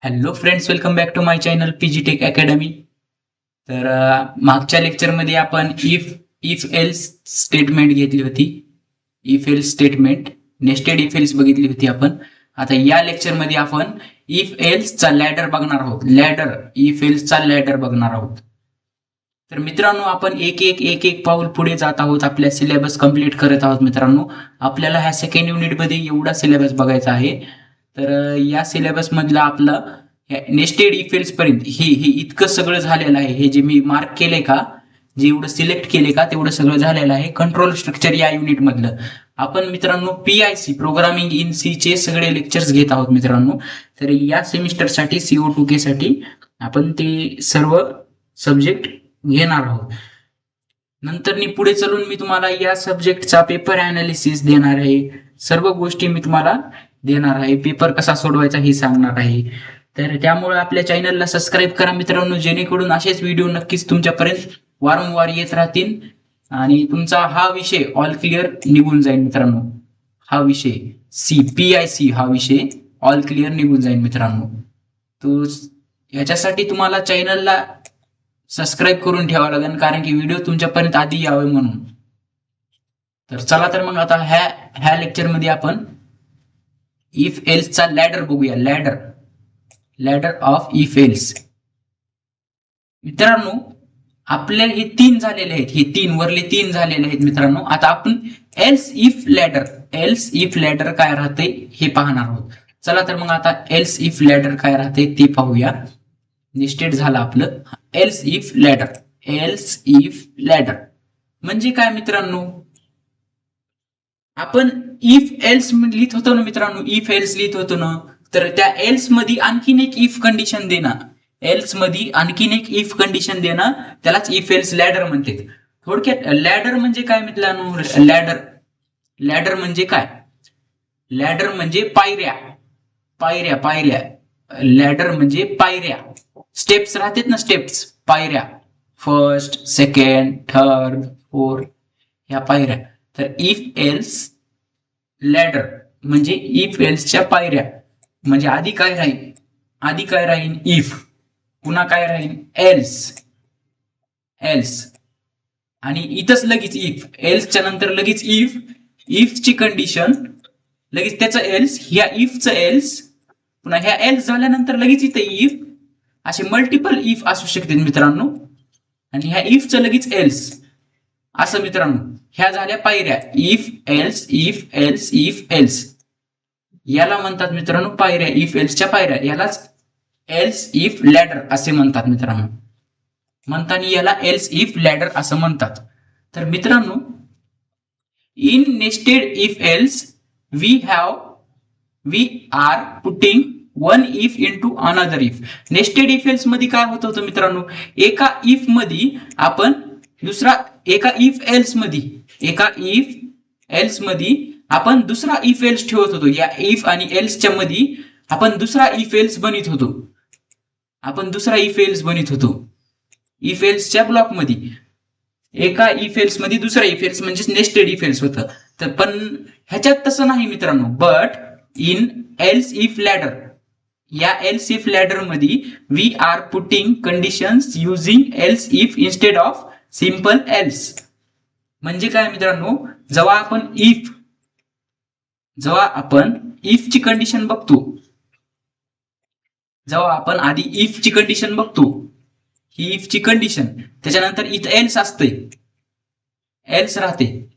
Hello friends, welcome back to my channel PG tech academy. तर मागच्या लेक्चरमध्ये आपण इफ एल्स स्टेटमेंट घेतली होती. If else statement, nested if else बघितली होती आपण. आता या लेक्चरमध्ये आपण इफ एल्सचा लॅडर बघणार आहोत. इफ एल्सचा लॅडर बघणार आहोत. तर मित्रांनो, आपण एक एक पाऊल पुढे जात आहोत. आपल्या सिलेबस कंप्लीट करत आहोत. मित्रांनो, आपल्याला ह्या सेकंड युनिटमध्ये एवढा सिलेबस बघायचा आहे. तर या सिलेबस मधला आपला नेस्टेड इफेल्स पर्यंत हे इतकं सगळं झालेलं आहे. हे जे मी मार्क केले का, जे एवढं सिलेक्ट केले का, तेवढं सगळं झालेलं आहे. कंट्रोल स्ट्रक्चर या युनिट मधलं आपण मित्रांनो PIC प्रोग्रामिंग इन सी चे सगळे लेक्चर्स घेत आहोत मित्रांनो. तर या सेमिस्टरसाठी CO2K साठी आपण ते सर्व सब्जेक्ट घेणार आहोत. नंतर पुढे चलून मी तुम्हाला या सब्जेक्टचा पेपर अनालिसिस देणार आहे. सर्व गोष्टी मी तुम्हाला देणार आहे. पेपर कसा सोडवायचा हे सांगणार आहे. तर त्यामुळे आपल्या चॅनलला सबस्क्राईब करा मित्रांनो, जेणेकरून असेच व्हिडिओ नक्कीच तुमच्यापर्यंत वारंवार येत राहतील आणि तुमचा हा विषय ऑल क्लिअर निघून जाईल मित्रांनो. हा विषय PIC हा विषय ऑल क्लिअर निघून जाईल मित्रांनो. तो याच्यासाठी तुम्हाला चॅनलला सबस्क्राईब करून ठेवावं लागेल, कारण की व्हिडिओ तुमच्यापर्यंत आधी यावे म्हणून. तर चला, तर मग आता ह्या लेक्चरमध्ये आपण इफ एल्सचा लॅडर बघूया. Ladder of if else. मित्रांनो, आपले हे 3 झालेले आहेत. हे 3 वरले 3 झालेले आहेत मित्रांनो. आता आपण एल्स इफ लॅडर काय राहते हे पाहणार आहोत. चला, तर मग आता एल्स इफ लॅडर काय राहते ते पाहूया. नेस्टेड झालं आपलं एल्स इफ लॅडर म्हणजे काय मित्रांनो. आपण इफ एल्स लिहित होतो ना मित्रांनो, इफ एल्स लिहित होतो ना, तर त्या एल्स मध्ये आणखीन एक इफ कंडिशन देणं, त्यालाच इफ एल्स लॅडर म्हणते. थोडक्यात लॅडर म्हणजे काय मित्रांनो. लॅडर म्हणजे काय. लॅडर म्हणजे पायऱ्या. लॅडर म्हणजे पायऱ्या. स्टेप्स राहतात ना, स्टेप्स, पायऱ्या. फर्स्ट, सेकंड, थर्ड, फोर्थ, ह्या पायऱ्या. तर इफ एल्स लॅडर म्हणजे इफ एल्सच्या पायऱ्या. म्हणजे आधी काय राहील इफ, पुन्हा काय राहील एल्स, आणि इथंच लगेच इफ. एल्सच्या नंतर लगेच इफची कंडिशन, लगेच त्याचं एल्स, ह्या इफचं एल्स, पुन्हा ह्या एल्स झाल्यानंतर लगेच इथे इफ. असे मल्टिपल इफ असू शकतात मित्रांनो. आणि ह्या इफचं लगेच एल्स असं मित्रांनो. ह्या झाल्या पायऱ्या. इफ एल्स याला म्हणतात मित्रांनो पायऱ्या. इफ एल्सच्या पायऱ्या यालाच एल्स इफ लॅडर असे म्हणतात मित्रांनो. म्हणताना याला एल्स इफ लॅडर असं म्हणतात. तर मित्रांनो, in nested if else we are putting one if into another if. Nested if else मध्ये काय होत होतं मित्रांनो, एका इफ मध्ये आपण दुसरा, एका इफ एल्स मध्ये आपण दुसरा इफ एल्स ठेवत होतो. या इफ आणि एल्सच्या मध्ये आपण दुसरा इफ एल्स बनवित होतो. इफ एल्सच्या ब्लॉक मध्ये एका इफ एल्स मध्ये दुसरा इफ एल्स म्हणजे नेस्टेड इफ एल्स होतं. तर पण ह्याच्यात तसं नाही मित्रांनो. But in else if ladder, या एल्स इफ लॅडर मध्ये we are putting conditions using else if instead of simple else. म्हणजे काय मित्रांनो, जेव्हा आपण इफची कंडिशन बघतो, जेव्हा आपण आधी इफची कंडिशन बघतो, ही इफची कंडिशन, त्याच्यानंतर इथं एल्स असते, एल्स राहते.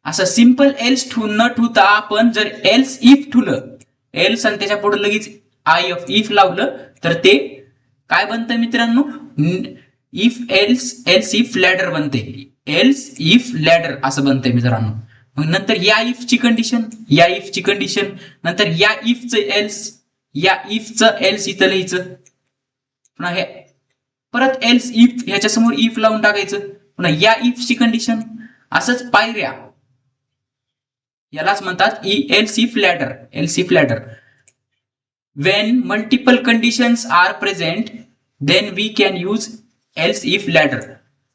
असं सिंपल एल्स न ठेवता आपण जर एल्स इफ ठेवलं, एल्स आणि त्याच्या पुढे लगेच इफ लावलं, तर ते काय बनतं मित्रांनो, इफ एल्स इफ लॅडर बनते. एल्स इफ लॅडर असं बनतंय मित्रांनो. मग नंतर या इफची कंडिशन, नंतर या इफचं एल्स इथं लिहायचं, पुन्हा हे परत एल्स इफ, ह्याच्या समोर इफ लावून टाकायचं, पुन्हा या इफची कंडिशन. असंच पायऱ्या, यालाच म्हणतात else if ladder. When multiple conditions are present, then we can use else if ladder.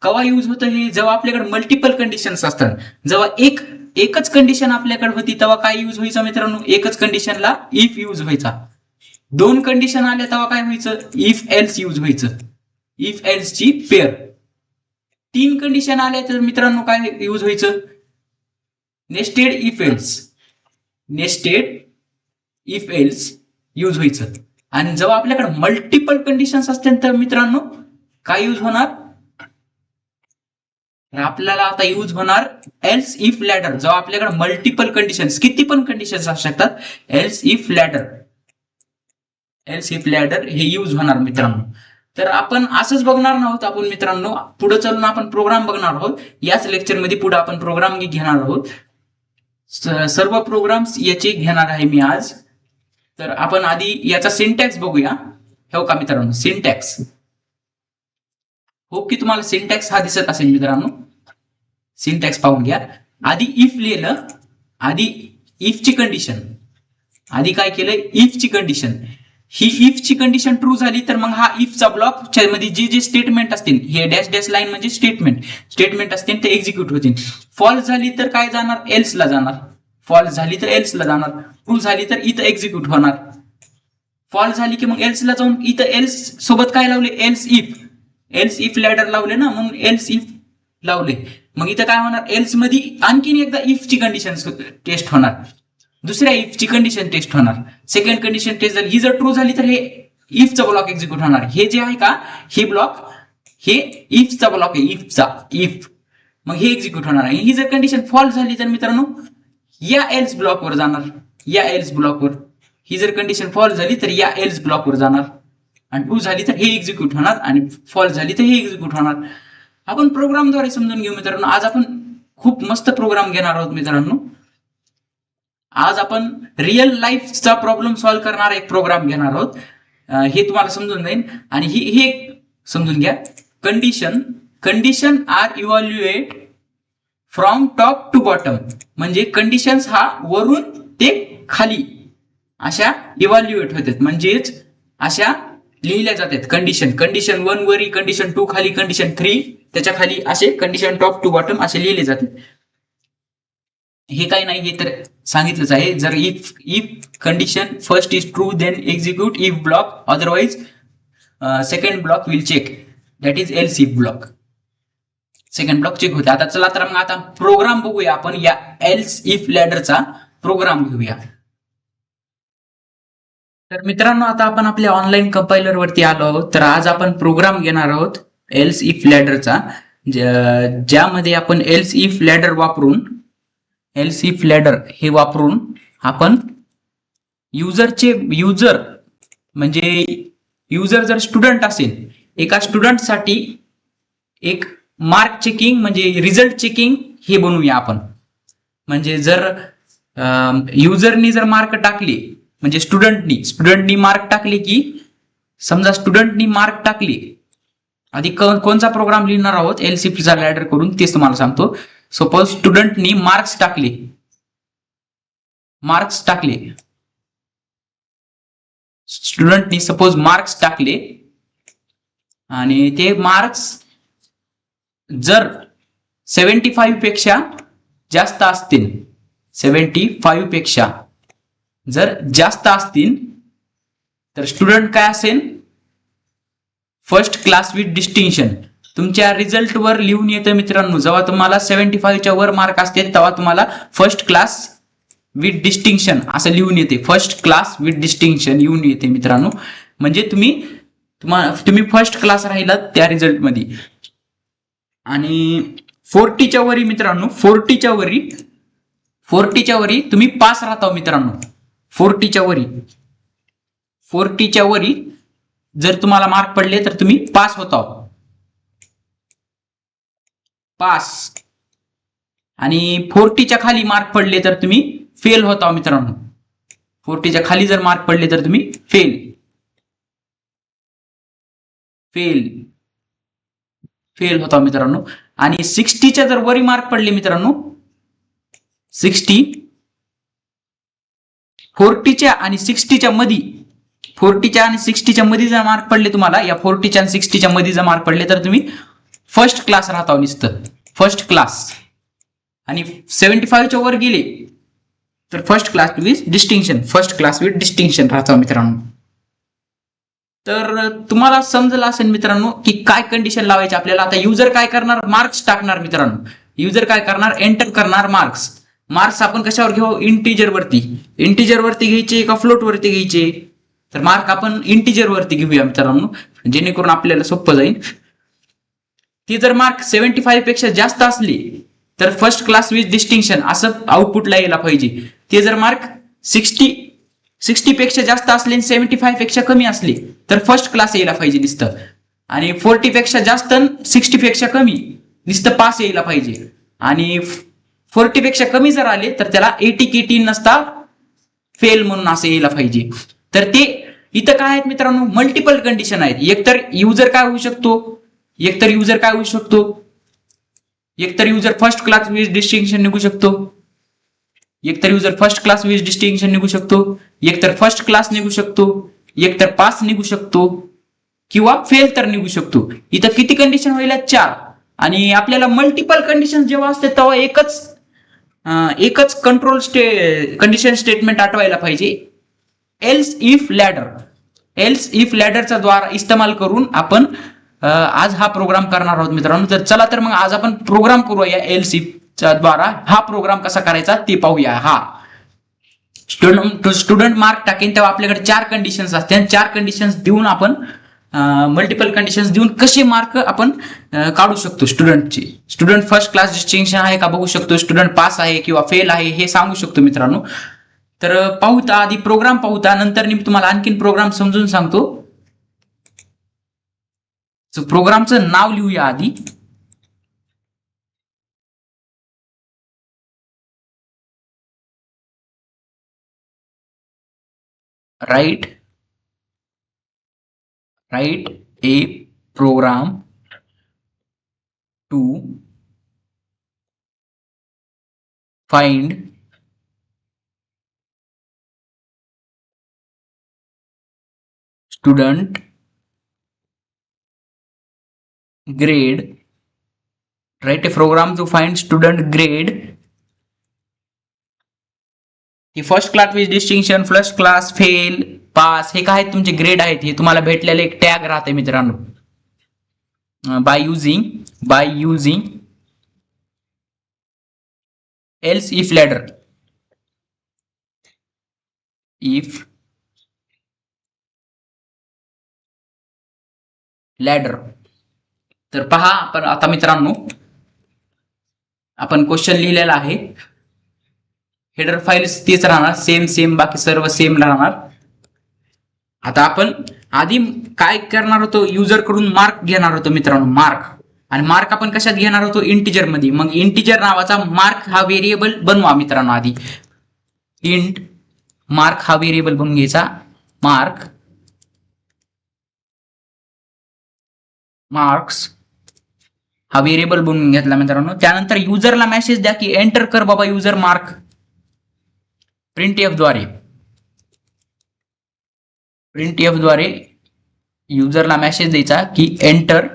केव्हा यूज होतं हे, जेव्हा आपल्याकडे मल्टिपल कंडिशन्स असतात. जेव्हा एकच कंडिशन आपल्याकडे होती तेव्हा काय यूज व्हायचा मित्रांनो, एकच कंडिशनला इफ यूज व्हायचा. 2 कंडिशन आल्या तेव्हा काय व्हायचं, इफ एल्स यूज व्हायचं, इफ एल्स ची पेअर. 3 कंडिशन आल्या तर मित्रांनो काय यूज व्हायचं, nested if else, nested if else use व्हायचं. आणि जेव्हा आपल्याकडे मल्टिपल कंडिशन्स असतील तर मित्रांनो काय यूज होणार, आपल्याला आता यूज होणार एल्स इफ लॅडर. जेव्हा आपल्याकडे मल्टिपल कंडिशन्स, किती पण कंडिशन्स असू शकतात, else if ladder, else if ladder हे यूज होणार मित्रांनो. तर आपण असंच बघणार आहोत आपण मित्रांनो, पुढे चालून आपण प्रोग्राम बघणार आहोत. याच लेक्चरमध्ये पुढे आपण प्रोग्राम घेणार आहोत, सर्व प्रोग्राम्स याचे घेणार आहे मी आज. तर आपण आधी याचा सिंटॅक्स बघूया. हो का मित्रांनो, सिंटॅक्स, होप की तुम्हाला सिंटॅक्स हा दिसत असेल मित्रांनो. सिंटॅक्स पाहून घ्या. आधी इफ लिहिलं, आधी इफ ची कंडिशन, आधी काय केलं, इफ ची कंडिशन. ही इफ ची कंडिशन ट्रू झाली तर मग हा इफचा ब्लॉक मध्ये जे जे स्टेटमेंट असतील, हे डॅश डॅश लाईन म्हणजे स्टेटमेंट असतील ते एक्झिक्यूट होतील. फॉल्स झाली तर काय जाणार, एल्स ला जाणार. फॉल्स झाली तर एल्स ला जाणार. ट्रू झाली तर इथं एक्झिक्यूट होणार. फॉल्स झाली की मग एल्स ला जाऊन इथं एल्स सोबत काय लावले, एल्स इफ लॅडर लावले ना, मग एल्स इफ लावले. मग इथं काय होणार, एल्स मध्ये आणखीन एकदा इफ ची कंडिशन टेस्ट होणार, दुसऱ्या इफ ची कंडिशन टेस्ट होणार, सेकंड कंडिशन टेस्ट झाली. ही जर ट्रू झाली तर हे इफचा ब्लॉक एक्झिक्यूट होणार. हे जे आहे का, हे ब्लॉक, हे इफचा ब्लॉक आहे, इफ, मग हे एक्झिक्यूट होणार आहे. ही जर कंडिशन फॉल्स झाली तर मित्रांनो या एल्स ब्लॉकवर जाणार, या एल्स ब्लॉकवर. ही जर कंडिशन फॉल्स झाली तर या एल्स ब्लॉकवर जाणार, आणि ट्रू झाली तर हे एक्झिक्यूट होणार, आणि फॉल्स झाली तर हे एक्झिक्यूट होणार. आपण प्रोग्रामद्वारे समजून घेऊ मित्रांनो. आज आपण खूप मस्त प्रोग्राम घेणार आहोत मित्रांनो. आज आपण रिअल लाईफचा प्रॉब्लेम सॉल्व्ह करणारा एक प्रोग्राम घेणार आहोत. हे तुम्हाला समजून जाईल. आणि हे समजून घ्या, condition are evaluate from top to bottom. म्हणजे कंडिशन्स हा वरून ते खाली अशा इव्हॅल्युएट होतात, म्हणजेच अशा लिहिल्या जातात. कंडिशन 1 वरी, कंडिशन 2 खाली, कंडिशन 3 त्याच्या खाली, असे कंडिशन टॉप टू बॉटम असे लिहिले जातात. हे काही नाही, हे तर सांगितलंच आहे. जर if condition first is true then execute if block, otherwise second block will check, that is else if block. Second block check होते. आता चला तर मग आता प्रोग्राम बघूया आपण. या एल्स इफ लॅडरचा प्रोग्राम घेऊया. तर मित्रांनो आता आपण आपल्या ऑनलाईन कंपायलर वरती आलो आहोत. तर आज आपण प्रोग्राम घेणार आहोत एल्स इफ लॅडरचा, ज्यामध्ये आपण एल्स इफ लॅडर वापरून, एल्स इफ लॅडर हे वापरून आपण युजर म्हणजे युजर जर स्टुडंट असेल, एका स्टुडंटसाठी एक मार्क चेकिंग म्हणजे रिझल्ट चेकिंग हे बनवूया आपण. म्हणजे जर युजरनी जर मार्क टाकले, म्हणजे स्टुडंटनी मार्क टाकले, की समजा स्टुडंटनी मार्क टाकले, आधी कोणचा प्रोग्राम लिहिणार आहोत एल्स इफ चा लॅडर करून तेच तुम्हाला सांगतो. सपोज स्टुडंटनी मार्क्स टाकले, स्टुडंटनी सपोज मार्क्स टाकले, आणि ते मार्क्स जर 75 पेक्षा जास्त असतील, 75 पेक्षा जर जास्त असतील तर स्टुडंट काय असेल, फर्स्ट क्लास विथ डिस्टिंक्शन. तुमच्या रिझल्ट वर लिहून येतं मित्रांनो, जेव्हा तुम्हाला 75च्या वर मार्क असतील तेव्हा तुम्हाला फर्स्ट क्लास विथ डिस्टिंक्शन असं लिहून येते. फर्स्ट क्लास विथ डिस्टिंक्शन लिहून येते मित्रांनो. म्हणजे तुम्ही फर्स्ट क्लास राहिलात त्या रिझल्ट मध्ये. आणि 40च्या वरी मित्रांनो, 40च्या वरी तुम्ही पास राहता मित्रांनो. 40च्या वरी जर तुम्हाला मार्क पडले तर तुम्ही पास होता, पास. आणि 40च्या खाली मार्क पडले तर तुम्ही फेल होता मित्रांनो. 40च्या खाली जर मार्क पडले तर तुम्ही फेल होता मित्रांनो. आणि 60च्या जर वरी मार्क पडले मित्रांनो, 40च्या आणि 60च्या मध्ये जर मार्क पडले तुम्हाला, या 40च्या आणि 60च्या मध्ये जर मार्क पडले तर तुम्ही फर्स्ट क्लास राहता नुसतं, फर्स्ट क्लास. आणि 75च्या वर गेले तर फर्स्ट क्लास विथ डिस्टिंक्शन राहता मित्रांनो. तर तुम्हाला समजलं असेल मित्रांनो की काय कंडिशन लावायची आपल्याला. आता युजर काय करणार, मार्क्स टाकणार मित्रांनो. युजर काय करणार, एंटर करणार मार्क्स. मार्क्स आपण कशावर घेऊ, इंटिजर वरती. इंटिजर वरती घ्यायचे का फ्लोट वरती घ्यायचे, तर मार्क आपण इंटिजर वरती घेऊया मित्रांनो, जेणेकरून आपल्याला सोपं जाईल. ती जर मार्क 75 पेक्षा जास्त असली तर फर्स्ट क्लास विथ डिस्टिंक्शन असं आउटपुटला यायला पाहिजे. ते जर मार्क 60 पेक्षा जास्त असले आणि 75 पेक्षा कमी असले तर फर्स्ट क्लास यायला पाहिजे नुसतं. आणि 40 पेक्षा जास्त 60 पेक्षा कमी नुसतं पास यायला पाहिजे. आणि 40 पेक्षा कमी जर आले तर त्याला 80 नसता फेल म्हणून असं यायला पाहिजे. तर ते इथं काय आहेत मित्रांनो, मल्टिपल कंडिशन आहेत. एकतर युजर काय होऊ शकतो, एकतर user first class with distinction निघू शकतो, एकतर user first class with distinction निघू शकतो, एकतर फर्स्ट क्लास निघू शकतो, एकतर पास निघू शकतो किंवा फेल तर निघू शकतो. इथं किती कंडिशन होईल, 4. आणि आपल्याला मल्टिपल कंडिशन जेव्हा असते तेव्हा एकच कंडिशन स्टेटमेंट आठवायला पाहिजे. एल्स इफ लॅडरचा द्वारा इस्तेमाल करून आपण आज हा प्रोग्राम करणार आहोत मित्रांनो. तर चला तर मग आज आपण प्रोग्राम करूया एल्स इफ च्या द्वारा. हा प्रोग्राम कसा करायचा ते पाहूया. हा स्टुडंट मार्क टाकेन तेव्हा आपल्याकडे 4 कंडिशन्स असतात. 4 कंडिशन्स देऊन आपण मल्टिपल कंडिशन्स देऊन कसे मार्क आपण काढू शकतो स्टुडंटचे. स्टुडंट फर्स्ट क्लास डिस्टिंक्शन आहे का बघू शकतो, स्टुडंट पास आहे किंवा फेल आहे हे सांगू शकतो मित्रांनो. तर पाहूता आधी प्रोग्राम पाहूता, नंतर मी तुम्हाला आणखीन प्रोग्राम समजून सांगतो. प्रोग्रामचं नाव लिहूया आधी. Right a program to find student grade. Write a program to find student grade. He first class with distinction, first class, fail, pass हे काय तुमचे ग्रेड आहेत. हे तुम्हाला भेटलेले एक टॅग राहते मित्रांनो. By using else if ladder. तर पहा आपण आता मित्रांनो आपण क्वेश्चन लिहिलेला आहे. हेडर फाइल्स तेच राहणार, सेम बाकी सर्व सेम राहणार. आता आपण आधी काय करणार होतो, युजर कडून मार्क घेणार होतो मित्रांनो, मार्क. आणि मार्क आपण कशात घेणार होतो, इंटिजर मध्ये. मग इंटिजर नावाचा मार्क हा व्हेरिएबल बनवा मित्रांनो. आधी इंट मार्क हा व्हेरिएबल बनवून घ्यायचा. मार्क्स हा व्हेरिएबल बनवून घेतला मित्रांनो. त्यानंतर युजरला मेसेज द्या की एंटर कर बाबा युजर मार्क. प्रिंटएफ द्वारे युजरला मेसेज द्यायचा की एंटर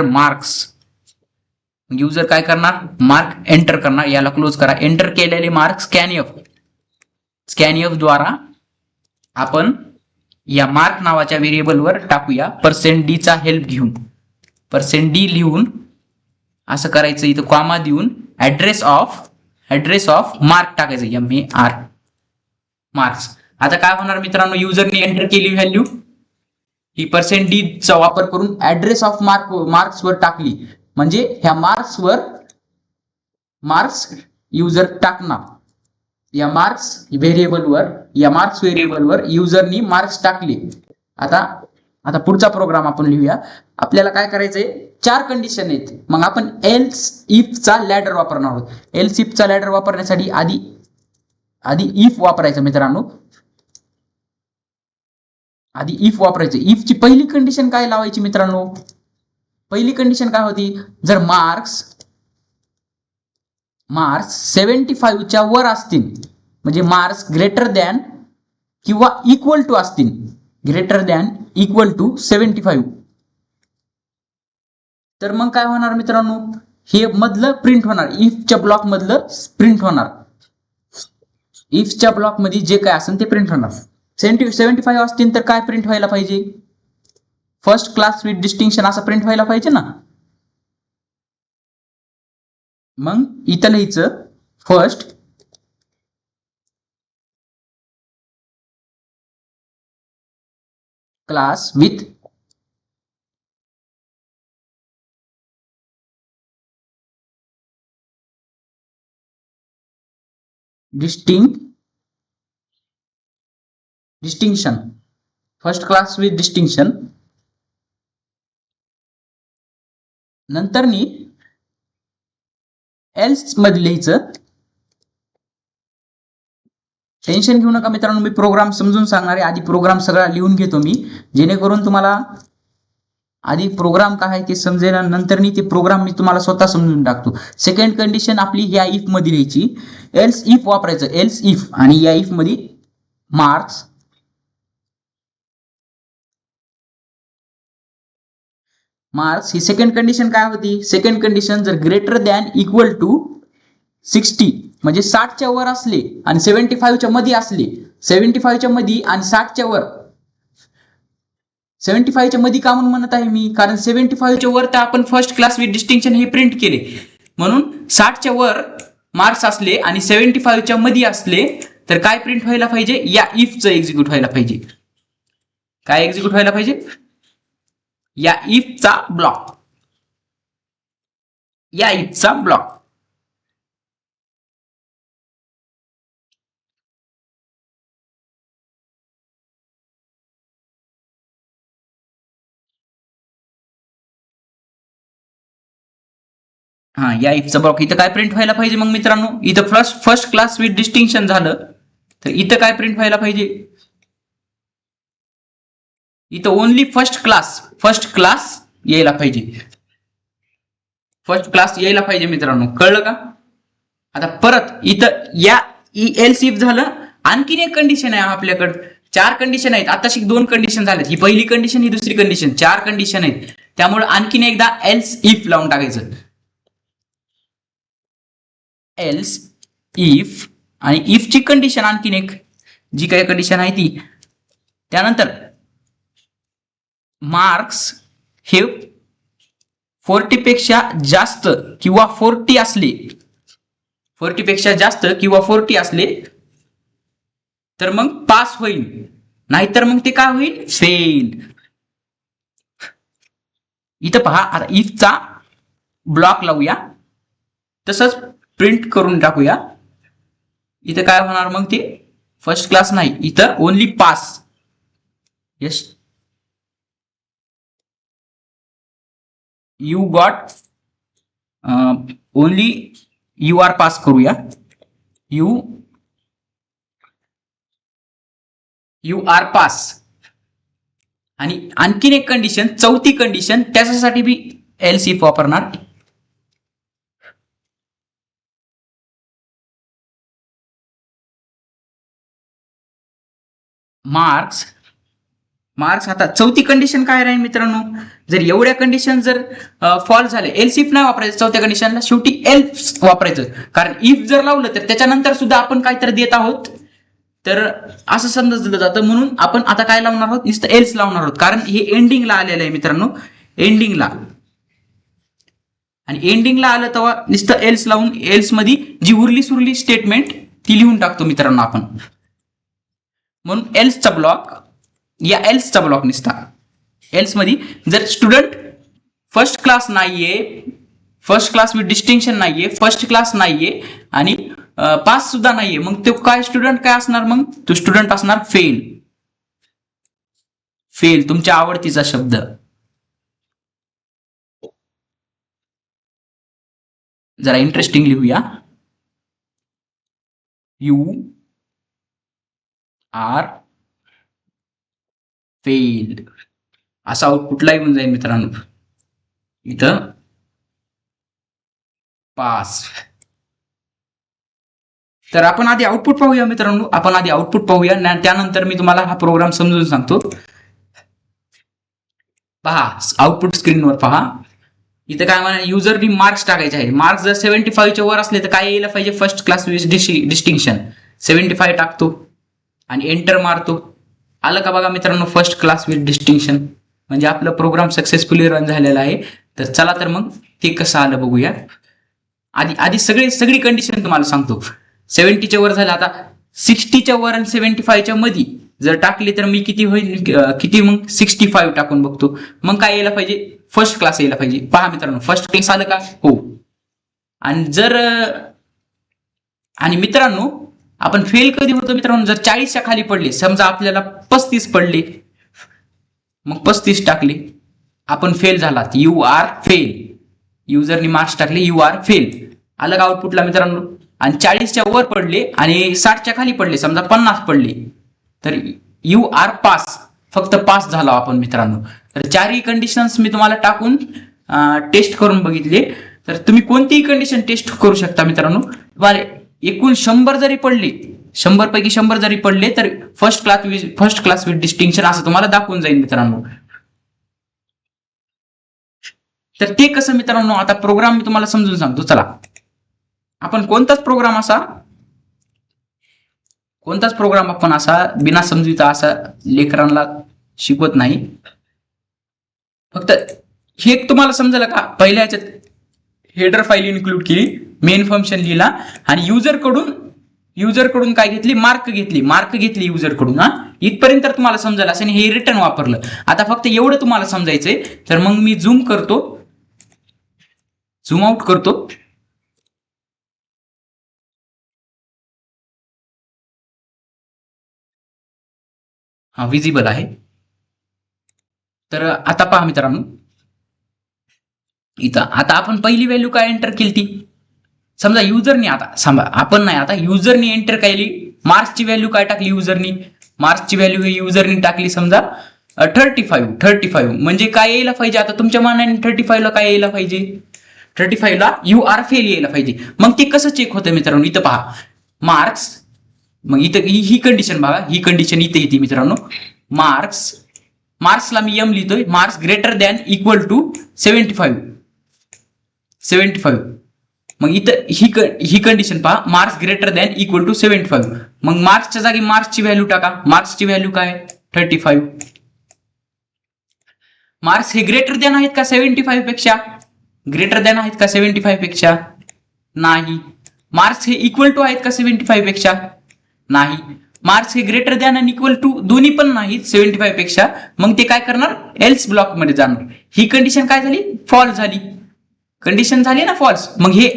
मार्क्स. युजर काय करणार, मार्क एंटर करणार. याला क्लोज करा. एंटर केलेले मार्क स्कॅनएफ द्वारा आपण या मार्क नावाच्या व्हेरिएबलवर टाकूया. %d चा हेल्प घेऊन %d लिहून असं करायचं. इथं कॉमा देऊन ऍड्रेस ऑफ मार्क टाकायचं, MAR मार्क्स. आता काय होणार मित्रांनो, युजरने एंटर केली व्हॅल्यू ही %d चा वापर करून ऍड्रेस ऑफ मार्क्स वर टाकली. म्हणजे ह्या मार्क्स युजर टाकणार. या मार्क्स व्हेरिएबलवर युजरनी मार्क्स टाकले. आता पुढचा प्रोग्राम आपण लिहूया. आपल्याला काय करायचंय, 4 कंडिशन आहेत. मग आपण एल्स इफ चा लॅडर वापरणार आहोत. एल्स इफ चा लॅडर वापरण्यासाठी आधी इफ वापरायचं मित्रांनो. आधी इफ वापरायचं. इफ ची पहिली कंडिशन काय लावायची मित्रांनो, पहिली कंडिशन काय होती, जर मार्क्स 75 च्या वर असतील, म्हणजे मार्क्स ग्रेटर दॅन किंवा इक्वल टू असतील, ग्रेटर दॅन इक्वल टू 75, तर मग काय होणार मित्रांनो, हे मधलं प्रिंट होणार, इफच्या ब्लॉक मधलं प्रिंट होणार. इफच्या ब्लॉक मध्ये जे काय असेल ते प्रिंट होणार. 75 असतील तर काय प्रिंट व्हायला पाहिजे? फर्स्ट क्लास विथ डिस्टिंक्शन असं प्रिंट व्हायला पाहिजे ना. मग इथं लिहायचं first class with distinction, first class with distinction. नंतर एल्स मध्ये लिहायचं. टेन्शन घेऊ नका मित्रांनो, मी प्रोग्राम समजून सांगणार आहे. आधी प्रोग्राम सगळा लिहून घेतो मी, जेणेकरून तुम्हाला आधी प्रोग्राम काय आहे ते समजेल, नंतर ते प्रोग्राम मी तुम्हाला स्वतः समजून टाकतो. सेकंड कंडिशन आपली ह्या इफ मध्ये लिहायची, एल्स इफ वापरायचं, एल्स इफ. आणि या इफ मध्ये मार्क्स ही सेकंड कंडिशन काय होती? सेकंड कंडिशन जर ग्रेटर दॅन इक्वल टू 60 म्हणजे 60 च्या वर असले आणि 75 च्या मध्ये असले, 75 च्या मध्ये आणि 60 च्या वर. 75 च्या मध्ये का म्हणत आहे मी? कारण 75 च्या वर तर आपण फर्स्ट क्लास विथ डिस्टिंक्शन हे प्रिंट केले, म्हणून 60 च्या वर मार्क्स असले आणि 75 च्या मध्ये असले तर काय प्रिंट व्हायला पाहिजे? या इफचं एक्झिक्यूट व्हायला पाहिजे. काय एक्झिक्यूट व्हायला पाहिजे? या इफचा ब्लॉक, या इफचा ब्लॉक. हा, या इफचा ब्लॉक. इथं काय प्रिंट व्हायला पाहिजे मग मित्रांनो? इथं फर्स्ट क्लास विथ डिस्टिंक्शन झालं तर इथं काय प्रिंट व्हायला पाहिजे? इथं ओनली फर्स्ट क्लास यायला पाहिजे. फर्स्ट क्लास यायला पाहिजे मित्रांनो, कळलं का? आता परत इथं या एल्स इफ झालं. आणखीन एक कंडिशन आहे आपल्याकडे, 4 कंडिशन आहेत. आता 2 कंडिशन झाल्यात, ही पहिली कंडिशन, ही दुसरी कंडिशन, 4 कंडिशन आहेत. त्यामुळे आणखीन एकदा एल्स इफ लावून टाकायचं. एल्स इफ आणि इफची कंडिशन आणखीन एक जी काही कंडिशन आहे ती. त्यानंतर मार्क्स हे 40 पेक्षा जास्त किंवा 40 असले, 40 पेक्षा जास्त किंवा 40 असले तर मग पास होईल, नाहीतर मग ते काय होईल? फेल. इथं पहा, आता इफचा ब्लॉक लावूया, तसंच प्रिंट करून टाकूया. इथं काय होणार मग? ते फर्स्ट क्लास नाही, इथं only pass. Yes, you got only you are pass करूया. You are pass. आणि आणखीन एक कंडिशन, चौथी कंडिशन, त्याच्यासाठी बी एल्स इफ वापरणार. मार्क्स आता चौथी कंडिशन काय राहील मित्रांनो? जर एवढ्या कंडिशन जर फॉल्स झाले, एल्स इफ नाही वापरायचं चौथ्या कंडिशनला, शेवटी एल्स वापरायचं. कारण इफ जर लावलं तर त्याच्यानंतर सुद्धा आपण काहीतरी देत आहोत, तर असं समजलं जातं. म्हणून आपण आता काय लावणार आहोत? नुसतं एल्स लावणार आहोत, कारण हे एंडिंगला आलेलं आहे मित्रांनो, एंडिंगला. आणि एंडिंगला आलं तेव्हा नुसतं एल्स लावून एल्स मध्ये जी उरली सुरली स्टेटमेंट ती लिहून टाकतो मित्रांनो आपण. म्हणून एल्सचा ब्लॉक, या एल्सचा ब्लॉक निसता. एल्स मध्ये जर स्टुडंट फर्स्ट क्लास नाहीये, फर्स्ट क्लास विथ डिस्टिंक्शन नाहीये, फर्स्ट क्लास नाहीये आणि पास सुद्धा नाहीये, मग तो काय स्टुडंट काय असणार? मग तो स्टुडंट असणार फेल. फेल, तुमच्या आवडतीचा शब्द. जरा इंटरेस्टिंग लिहूया. यू आर फेल्ड असा आउटपुटला येऊन जाईल मित्रांनो. इथं पास. तर आपण आधी आउटपुट पाहूया मित्रांनो, आपण आधी आउटपुट पाहूया, त्यानंतर मी तुम्हाला हा प्रोग्राम समजून सांगतो. पहा, आउटपुट स्क्रीनवर पहा. इथं काय म्हणा युजरनी मार्क्स टाकायचे आहे. मार्क्स जर 75च्या वर असले तर काय यायला पाहिजे, फर्स्ट क्लास विथ डिस्टिंक्शन. 75 टाकतो आणि एंटर मारतो. आलं का बघा मित्रांनो, फर्स्ट क्लास विथ डिस्टिंक्शन. म्हणजे आपलं प्रोग्राम सक्सेसफुली रन झालेला आहे. तर चला तर मग ते कसं आलं बघूया. आधी सगळी कंडिशन तुम्हाला सांगतो. 70च्या वर झालं, आता 60च्या वर आणि 75च्या मध्ये जर टाकले तर मी किती होईल, किती मग 65 टाकून बघतो. मग काय यायला पाहिजे, फर्स्ट क्लास यायला पाहिजे. पहा मित्रांनो, फर्स्ट क्लास आलं का, हो. आणि जर आणि मित्रांनो आपण फेल कधी होतो मित्रांनो, जर 40च्या खाली पडले, समजा आपल्याला 35 पडले, मग 35 टाकले, आपण फेल झालात. You are fail. युजरनी मार्क्स टाकले, यू आर फेल. आलं का आउटपुटला मित्रांनो. आणि 40च्या वर पडले आणि 60च्या खाली पडले, समजा 50 पडले, तर यू आर पास. फक्त पास झाला आपण मित्रांनो. तर चारही कंडिशन्स मी तुम्हाला टाकून टेस्ट करून बघितले. तर तुम्ही कोणतीही कंडिशन टेस्ट करू शकता मित्रांनो. तुम्हाला एकूण 100 जरी पडले, 100 पैकी 100 जरी पडले, तर फर्स्ट क्लास विथ डिस्टिंक्शन असं तुम्हाला दाखवून जाईल मित्रांनो. तर ते कसं मित्रांनो, आता प्रोग्राम मी तुम्हाला समजून सांगतो. चला, आपण कोणताच प्रोग्राम आपण असा बिना समजुता असा लेकरांना शिकवत नाही. फक्त हे तुम्हाला समजलं का, पहिल्या ह्याच्यात हेडर फाईल इन्क्लूड केली, मेन फंक्शन लिहिला आणि युजरकडून काय घेतली, मार्क घेतली युजरकडून. इथपर्यंत तुम्हाला समजलं असं, हे रिटर्न वापरलं. आता फक्त एवढं तुम्हाला समजायचंय. तर मग मी झूम आउट करतो. हा विजिबल आहे. तर आता पहा मित्रांनो, इथं आता आपण पहिली व्हॅल्यू काय एंटर केली ती, समजा युजरनी, आता युजरनी एंटर केली, मार्क्सची व्हॅल्यू काय टाकली युजरनी टाकली समजा 35. म्हणजे काय यायला पाहिजे आता तुमच्या मनाने, 35 ला काय यायला पाहिजे, 35 ला यू आर फेल यायला पाहिजे. मग ते कसं चेक होतं मित्रांनो, इथं पहा मार्क्स, मग इथं ही कंडिशन बघा, ही कंडिशन इथे येते मित्रांनो. मार्क्सला मी एम लिहितोय, marks greater than equal to 75. मग इथं ही कंडिशन पहा, marks greater than equal to 75. मग मार्क्सच्या जागी मार्क्सची व्हॅल्यू टाका. मार्क्सची व्हॅल्यू काय, 35. मार्क्स हे ग्रेटर दॅन आहेत का 75 पेक्षा, पेक्षा नाही. मार्क्स हे इक्वल टू आहेत का 75 पेक्षा, नाही. मार्क्स हे ग्रेटर दॅन आणि इक्वल टू दोन्ही पण नाहीत 75 पेक्षा. मग ते काय करणार, एल्स ब्लॉक मध्ये जाणार. ही कंडिशन काय झाली, फॉल्स झाली. कंडिशन झाली ना फॉल्स. मग हे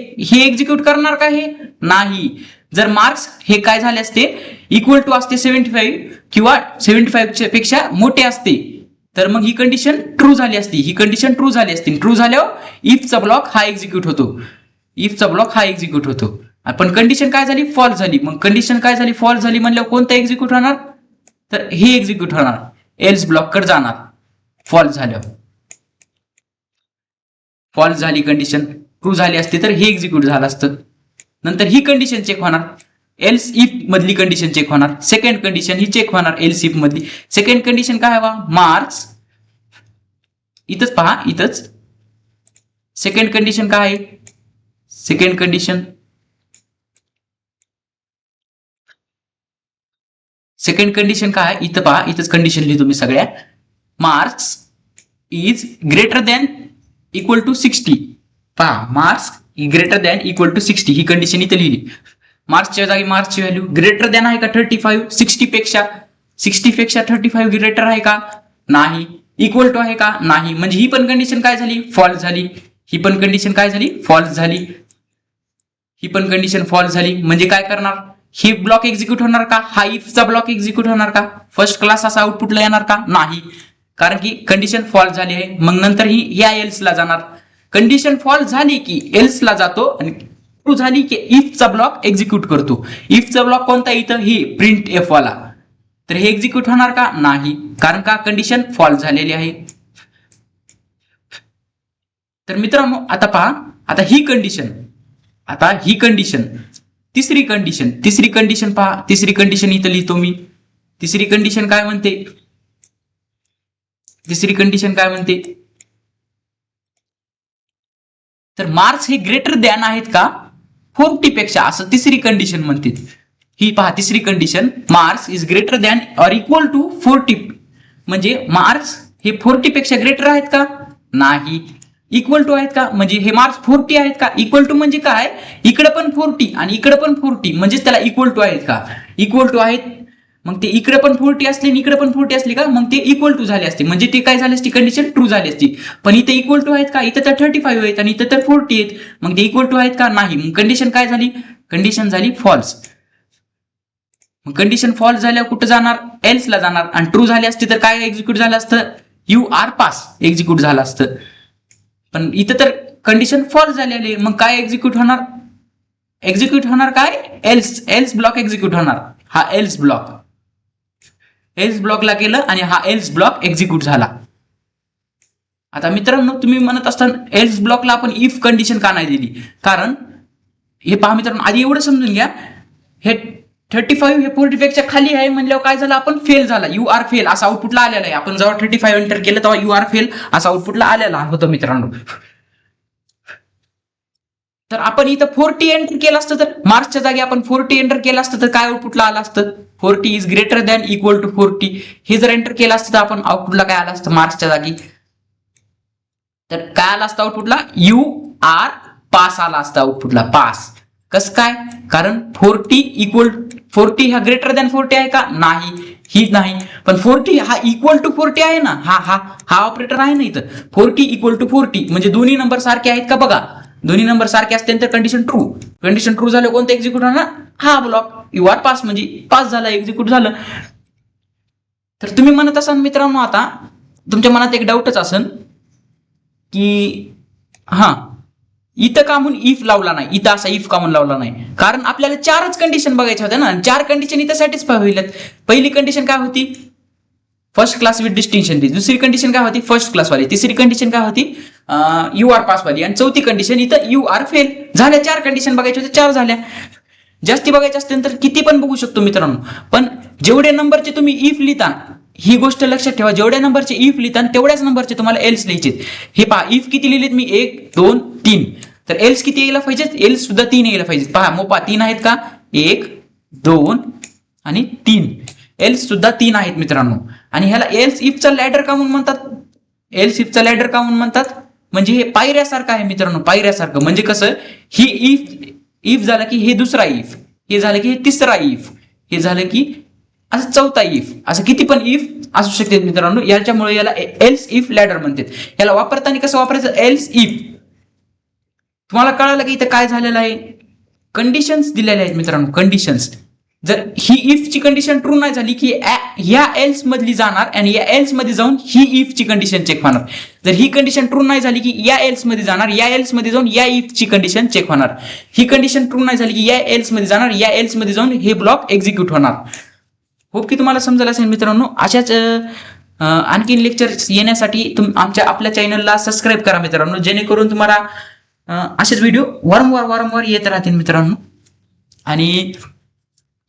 एक्झिक्यूट करणार का, हे नाही. जर मार्क्स हे काय झाले असते, इक्वल टू असते 75 किंवा 75 पेक्षा मोठे असते, तर मग ही कंडिशन ट्रू झाली असती. ट्रू झाल्यावर इफचा ब्लॉक हा एक्झिक्यूट होतो. पण कंडिशन काय झाली, फॉल्स झाली. मग कंडिशन काय झाली, फॉल्स झाली म्हणल्यावर कोणता एक्झिक्यूट होणार, तर हे एक्झिक्यूट होणार, एल्स ब्लॉक कडे जाणार. फॉल्स झाली कंडिशन, ट्रू झाली असते तर हे एक्झिक्यूट झालं असतं. नंतर ही कंडिशन चेक होणार, एल्स इफ मधली कंडिशन चेक होणार. सेकंड कंडिशन ही चेक होणार, एल्स इफ मधली. सेकंड कंडिशन काय हवा, मार्क्स, इथंच पहा, इथंच सेकंड कंडिशन काय आहे, सेकंड कंडिशन काय आहे, इथं पहा, इथंच कंडिशन लिहितो मी सगळ्या. Marks is greater than equal to 60. पहा, marks greater than equal to 60 ही कंडिशन इथे लिहिली. मार्क्सच्या जागी मार्क्सची व्हॅल्यू ग्रेटर दॅन आहे का 35, 60 पेक्षा 35 ग्रेटर आहे का, नाही. इक्वल टू आहे का, नाही. म्हणजे ही पण कंडिशन काय झाली, फॉल्स झाली. ही पण कंडिशन काय झाली, फॉल्स झाली. म्हणजे काय करणार, ही ब्लॉक एक्झिक्यूट होणार का, हा इफचा ब्लॉक एक्झिक्यूट होणार का, फर्स्ट क्लास असा आउटपुटला येणार का, नाही. कारण की कंडिशन फॉल्स झाली आहे. मग नंतर ही या एल्सला जाणार. कंडिशन फॉल्स झाली की एल्सला जातो आणि ट्रू झाली की इफचा ब्लॉक एक्झिक्यूट करतो. इफचा ब्लॉक कोणता, इथं ही प्रिंट एफ वाला. तर हे एक्झिक्यूट होणार का, नाही. कारण का कंडिशन फॉल्स झालेली आहे. तर मित्रांनो आता पहा, आता ही कंडिशन तिसरी कंडिशन पहा. तिसरी कंडिशन इथं लिहितो मी. तिसरी कंडिशन काय म्हणते, तर मार्क्स हे ग्रेटर दॅन आहेत का 40 पेक्षा, असं तिसरी कंडिशन म्हणते. ही पहा तिसरी condition, marks is greater than or equal to 40. म्हणजे मार्क्स हे 40 पेक्षा ग्रेटर आहेत का, नाही. इक्वल टू आहेत का, म्हणजे हे मार्क्स 40 आहेत का. इक्वल टू म्हणजे काय, इकडे पण 40 आणि इकडे पण 40, म्हणजे त्याला इक्वल टू आहेत का. इक्वल टू आहेत, मग ते इकडे पण 40 असले आणि इकडे पण 40 असली का, मग ते इक्वल टू झाले असते, म्हणजे ते काय झाली असती, कंडिशन ट्रू झाली असती. पण इथे इक्वल टू आहेत का, इथं तर 35 आहेत आणि इथं तर 40 आहेत, मग ते इक्वल टू आहेत का, नाही. मग कंडिशन काय झाली, कंडिशन झाली फॉल्स. मग कंडिशन फॉल्स झाल्यावर कुठं जाणार, एल्स ला जाणार. आणि ट्रू झाली असती तर काय एक्झिक्यूट झालं असतं, यू आर पास एक्झिक्यूट झालं असतं. पण इथं तर कंडिशन फॉल्स झालेली, मग काय एक्झिक्यूट होणार, एक्झिक्यूट होणार काय, एल्स. एल्स ब्लॉक एक्झिक्यूट होणार. हा एल्स ब्लॉक, एल्स ब्लॉकला केलं आणि हा एल्स ब्लॉक एक्झिक्यूट झाला. आता मित्रांनो तुम्ही म्हणत असताना एल्स ब्लॉकला आपण इफ कंडिशन का नाही दिली, कारण हे पहा मित्रांनो, आधी एवढं समजून घ्या, हे 35 हे 40 पेक्षा खाली आहे म्हणल्यावर काय झालं, आपण फेल झाला, यू आर फेल असं आउटपुटला आलेलं आहे. आपण जेव्हा 35 एंटर केलं तेव्हा यू आर फेल असं आउटपुटला आलेला होतं मित्रांनो. तर आपण इथं 40 एंटर केलं असतं, तर मार्क्सच्या जागी आपण 40 एंटर केलं असतं तर काय आउटपुटला आलं असतं, 40 is greater than equal to 40. हे जर एंटर केलं असतं तर आपण आउटपुटला काय आलं असतं, मार्क्सच्या जागी तर काय आलं असतं आउटपुटला, यू आर पास आला असतं आउटपुटला, पास. कसं काय, कारण 40 हा ग्रेटर दॅन 40 आहे का, नाही, ही नाही. पण 40 हा इक्वल टू 40 आहे ना, हा ऑपरेटर आहे ना इथं, 40 इक्वल टू 40 म्हणजे दोन्ही नंबर सारखे आहेत का बघा. दोन्ही नंबर सारखे असतील तर कंडिशन ट्रू. कंडिशन ट्रू झालं कोणतं एक्झिक्यूट होणार, हा ब्लॉक, यू आर पास म्हणजे पास झाला, एक्झिक्यूट झालं. तर तुम्ही म्हणत असाल मित्रांनो, आता तुमच्या मनात एक डाऊटच असेल की हा इथं का म्हणून इफ लावला नाही, इथं असा इफ का म्हणून लावला नाही, कारण आपल्याला 4च कंडिशन बघायच्या होत्या ना, 4 कंडिशन इथं सॅटिस्फाय होईल. पहिली कंडिशन काय होती, फर्स्ट क्लास विथ डिस्टिंक्शन. दुसरी कंडिशन काय होती, फर्स्ट क्लास वाली. तिसरी कंडिशन काय होती, यू आर पास वाली. आणि चौथी कंडिशन इथं यू आर फेल. झाल्या 4 कंडिशन बघायच्या होत्या, 4 झाल्या. जास्ती बघायचे असतील तर किती पण बघू शकतो मित्रांनो, पण जेवढे नंबरचे तुम्ही इफ लिहिता, ही गोष्ट लक्षात ठेवा, जेवढ्या नंबरचे इफ लिहिता तेवढ्याच नंबरचे तुम्हाला एल्स लिहायचे. हे पहा, इफ किती लिहिलेत मी, 1 2 3, तर एल्स किती यायला पाहिजेत, एल्स सुद्धा 3 यायला पाहिजेत. पहा मोपा 3 आहेत का, 1 2 आणि 3, एल्स सुद्धा 3 आहेत मित्रांनो. आणि ह्याला एल्स इफचा लॅडर का म्हणून म्हणतात, एल्स इफचा लॅडर का म्हणून म्हणतात, म्हणजे हे पायऱ्यासारखं आहे मित्रांनो, पायऱ्यासारखं. म्हणजे कसं, ही इफ झालं की हे दुसरा इफ, हे झालं की हे तिसरा इफ, हे झालं की असं चौथा इफ, असं किती पण इफ असू शकते मित्रांनो. याच्यामुळे याला एल्स इफ लॅडर म्हणतात. याला वापरताना कसं वापरायचं, एल्स इफ. तुम्हाला कळालं की इथं काय झालेलं आहे, कंडिशन्स दिलेल्या आहेत मित्रांनो, कंडिशन्स. जर ही इफ ची कंडिशन ट्रू नाही झाली की या एल्स मधली जाणार आणि या एल्स मध्ये जाऊन ही इफ ची कंडिशन चेक होणार. जर ही कंडिशन ट्रू नाही झाली की या एल्स मध्ये जाणार, या एल्स मध्ये जाऊन या इफ ची कंडिशन चेक होणार. ही कंडिशन ट्रू नाही झाली की या एल्स मध्ये जाणार, या एल्स मध्ये जाऊन हे ब्लॉक एक्झिक्यूट होणार. होप की तुम्हाला समजलं असेल मित्रांनो. अशाच आणखी लेक्चर्स येण्यासाठी आपल्या चॅनलला सबस्क्राईब करा मित्रांनो, जेणेकरून तुम्हाला असेच व्हिडिओ वारंवार येत राहतील मित्रांनो. आणि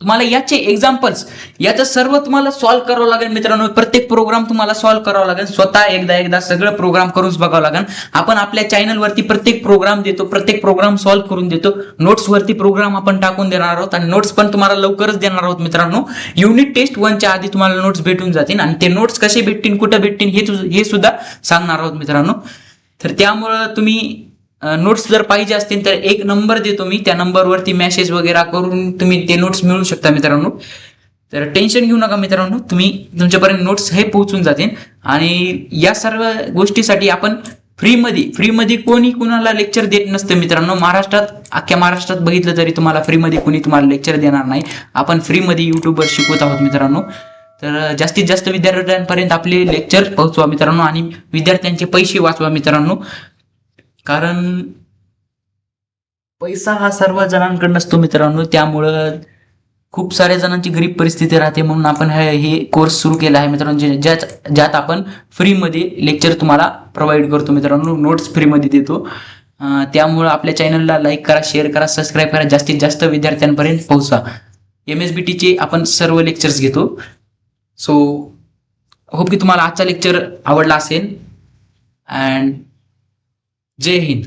तुम्हाला याचे एक्झाम्पल्स, याचं सर्व तुम्हाला सॉल्व्ह करावं लागेल मित्रांनो. प्रत्येक प्रोग्राम तुम्हाला सॉल्व्ह करावं लागेल, स्वतः एकदा सगळं प्रोग्राम करूनच बघावं लागेल. आपण आपल्या चॅनलवरती प्रत्येक प्रोग्राम देतो, प्रत्येक प्रोग्राम सॉल्व्ह करून देतो. नोट्स वरती प्रोग्राम आपण टाकून देणार आहोत आणि नोट्स पण तुम्हाला लवकरच देणार आहोत मित्रांनो. युनिट टेस्ट 1च्या आधी तुम्हाला नोट्स भेटून जातील आणि ते नोट्स कसे भेटतील, कुठे भेटतील हे सुद्धा सांगणार आहोत मित्रांनो. तर त्यामुळं तुम्ही नोट्स जर पाहिजे असतील तर एक नंबर देतो मी, त्या नंबरवरती मेसेज वगैरे करून तुम्ही ते नोट्स मिळवू शकता मित्रांनो. तर टेन्शन घेऊ नका मित्रांनो, तुम्ही तुमच्यापर्यंत नोट्स हे पोहोचून जातील. आणि या सर्व गोष्टीसाठी आपण फ्रीमध्ये कोणी कुणाला लेक्चर देत नसतं मित्रांनो. अख्ख्या महाराष्ट्रात बघितलं तरी तुम्हाला फ्रीमध्ये कोणी तुम्हाला लेक्चर देणार नाही. आपण फ्रीमध्ये युट्यूबवर शिकवत आहोत मित्रांनो. तर जास्तीत जास्त विद्यार्थ्यांपर्यंत आपले लेक्चर पोहोचवा मित्रांनो आणि विद्यार्थ्यांचे पैसे वाचवा मित्रांनो. कारण पैसा हा सर्व जणांकडे नसतो मित्रांनो, त्यामुळं खूप साऱ्या जणांची गरीब परिस्थिती राहते. म्हणून आपण हे कोर्स सुरू केला आहे मित्रांनो, ज्यात आपण फ्रीमध्ये लेक्चर तुम्हाला प्रोव्हाइड करतो मित्रांनो, नोट्स फ्रीमध्ये देतो. त्यामुळं आपल्या चॅनलला लाईक करा, शेअर करा, सबस्क्राईब करा, जास्तीत जास्त विद्यार्थ्यांपर्यंत पोहोचा. MSBTचे आपण सर्व लेक्चर्स घेतो. सो होप की तुम्हाला आजचा लेक्चर आवडला असेल. अँड जय हिंद.